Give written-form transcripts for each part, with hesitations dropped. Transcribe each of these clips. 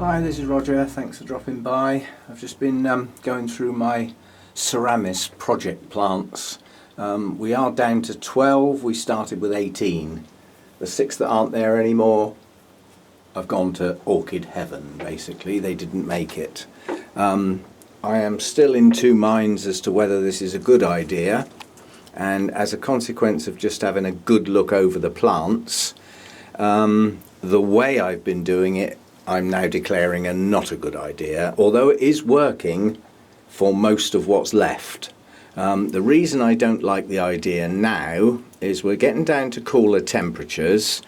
Hi, this is Roger. Thanks for dropping by. I've just been going through my Seramis Project plants. We are down to 12. We started with 18. The 6 that aren't there anymore, I've gone to orchid heaven, basically. They didn't make it. I am still in two minds as to whether this is a good idea, and as a consequence of just having a good look over the plants, the way I've been doing it, I'm now declaring a not a good idea, although it is working for most of what's left. The reason I don't like the idea now is we're getting down to cooler temperatures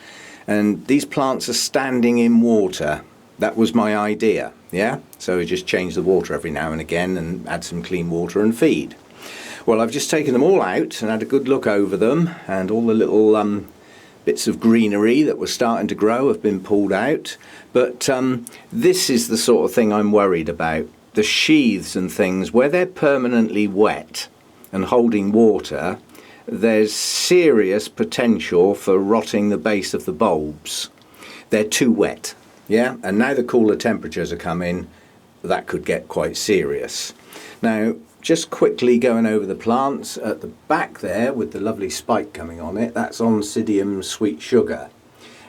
and these plants are standing in water. That was my idea, yeah? So we just change the water every now and again and add some clean water and feed. Well, I've just taken them all out and had a good look over them, and all the little bits of greenery that were starting to grow have been pulled out. But this is the sort of thing I'm worried about. The sheaths and things, where they're permanently wet and holding water, there's serious potential for rotting the base of the bulbs. They're too wet, yeah? And now the cooler temperatures are coming, that could get quite serious. Now, just quickly going over the plants, at the back there with the lovely spike coming on it, that's Oncidium Sweet Sugar.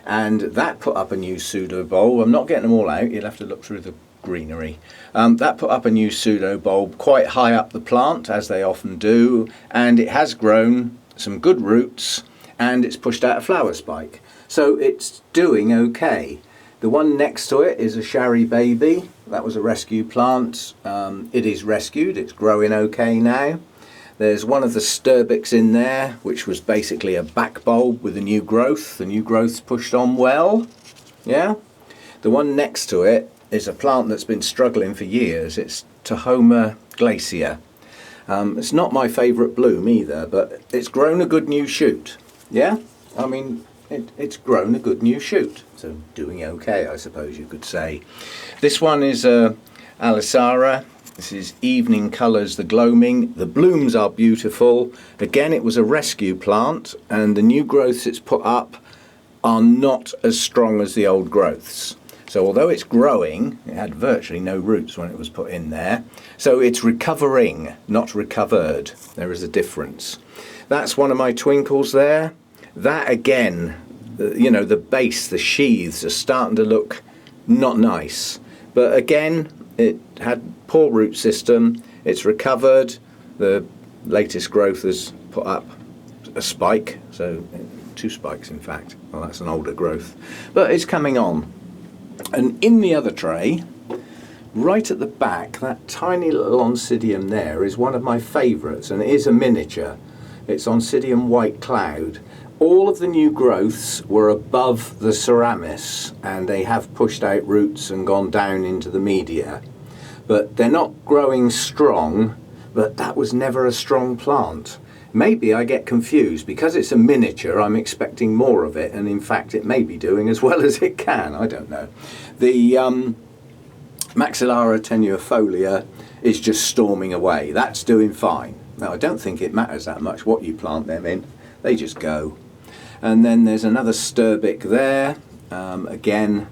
And that put up a new pseudo bulb. I'm not getting them all out, you'll have to look through the greenery. That put up a new pseudo bulb quite high up the plant, as they often do, and it has grown some good roots and it's pushed out a flower spike. So it's doing okay. The one next to it is a Shari Baby. That was a rescue plant. It is rescued, it's growing okay now. There's one of the Sturbics in there, which was basically a back bulb with a new growth. The new growth's pushed on well, yeah. The one next to it is a plant that's been struggling for years. It's Tahoma Glacier. It's not my favourite bloom either, but it's grown a good new shoot, yeah. I mean, it's grown a good new shoot, so doing okay, I suppose you could say. This one is Alisara. This is Evening Colours, the Gloaming. The blooms are beautiful. Again, it was a rescue plant, and the new growths it's put up are not as strong as the old growths. So although it's growing, it had virtually no roots when it was put in there. So it's recovering, not recovered. There is a difference. That's one of my twinkles there. That again, you know, the base, the sheaths are starting to look not nice. But again, it had poor root system. It's recovered. The latest growth has put up a spike. So 2 spikes, in fact. Well, that's an older growth. But it's coming on. And in the other tray, right at the back, that tiny little Oncidium there is one of my favourites, and it is a miniature. It's Oncidium White Cloud. All of the new growths were above the Seramis, and they have pushed out roots and gone down into the media. But they're not growing strong, but that was never a strong plant. Maybe I get confused. Because it's a miniature, I'm expecting more of it, and in fact it may be doing as well as it can, I don't know. The Maxillara tenuifolia is just storming away. That's doing fine. Now, I don't think it matters that much what you plant them in. They just go. And then there's another Sturbic there. Again,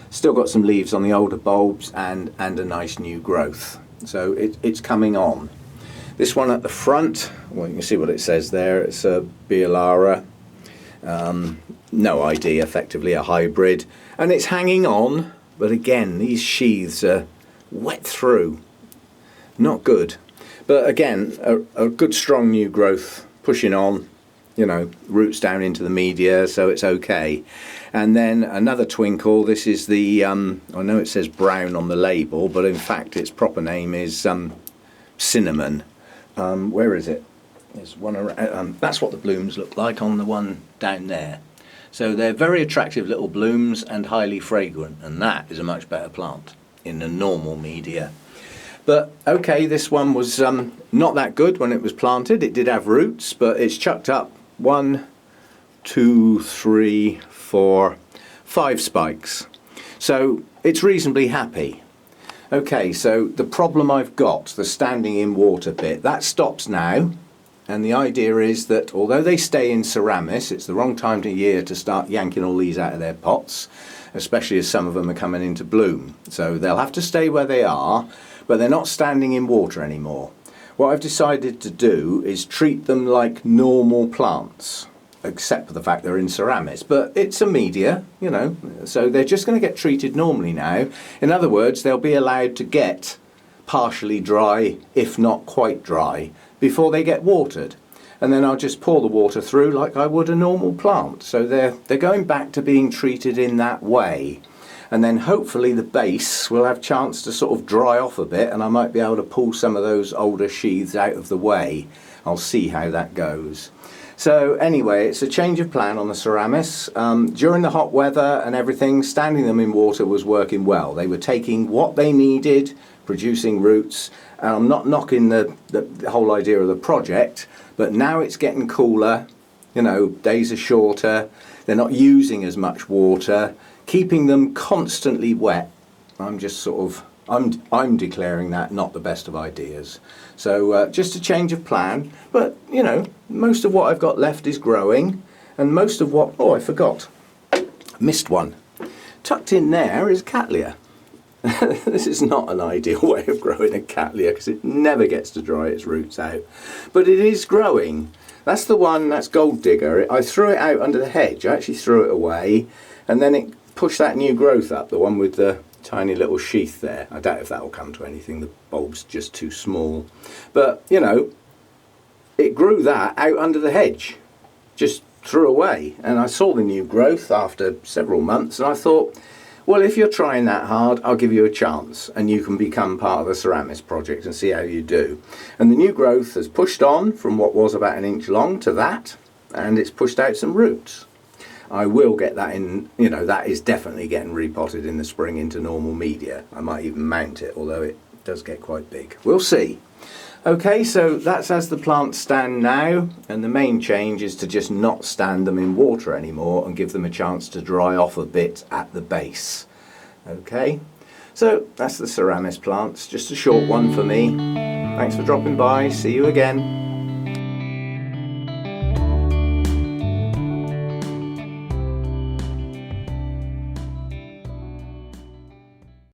still got some leaves on the older bulbs and a nice new growth. So it's coming on. This one at the front, well, you can see what it says there. It's a Bialara. No ID, effectively a hybrid. And it's hanging on, but again, these sheaths are wet through. Not good. But again, a good strong new growth pushing on, you know, roots down into the media, so it's okay. And then another twinkle, this is the, I know it says brown on the label, but in fact its proper name is cinnamon. Where is it? There's one around, that's what the blooms look like on the one down there. So they're very attractive little blooms and highly fragrant, and that is a much better plant in the normal media. But okay, this one was not that good when it was planted. It did have roots, but it's chucked up 1, 2, 3, 4, 5 spikes. So it's reasonably happy. Okay, so the problem I've got, the standing in water bit, that stops now. And the idea is that although they stay in Seramis, it's the wrong time of year to start yanking all these out of their pots. especially as some of them are coming into bloom. So they'll have to stay where they are, but they're not standing in water anymore. What I've decided to do is treat them like normal plants, except for the fact they're in Seramis, but it's a media, you know, so they're just going to get treated normally now. In other words, they'll be allowed to get partially dry, if not quite dry, before they get watered. And then I'll just pour the water through like I would a normal plant. So they're going back to being treated in that way. And then hopefully the base will have a chance to sort of dry off a bit, and I might be able to pull some of those older sheaths out of the way. I'll see how that goes. So anyway, it's a change of plan on the Seramis. During the hot weather and everything, standing them in water was working well. They were taking what they needed, producing roots. And I'm not knocking the whole idea of the project, but now it's getting cooler, you know, days are shorter, they're not using as much water. Keeping them constantly wet, I'm just sort of, I'm declaring that not the best of ideas. So just a change of plan, but you know, most of what I've got left is growing, and most of what, oh I forgot, missed one. Tucked in there is Cattleya. This is not an ideal way of growing a Cattleya because it never gets to dry its roots out, but it is growing. That's the one, that's Gold Digger. I threw it out under the hedge, I actually threw it away, and then it pushed that new growth up, the one with the tiny little sheath there. I doubt if that will come to anything, the bulb's just too small. But, you know, it grew that out under the hedge, just threw away. And I saw the new growth after several months, and I thought, well, if you're trying that hard, I'll give you a chance, and you can become part of the Seramis Project and see how you do. And the new growth has pushed on from what was about 1 inch long to that, and it's pushed out some roots. I will get that in, you know, that is definitely getting repotted in the spring into normal media. I might even mount it, although it does get quite big. We'll see. Okay, so that's as the plants stand now, and the main change is to just not stand them in water anymore and give them a chance to dry off a bit at the base. Okay, so that's the Seramis plants, just a short one for me. Thanks for dropping by, see you again.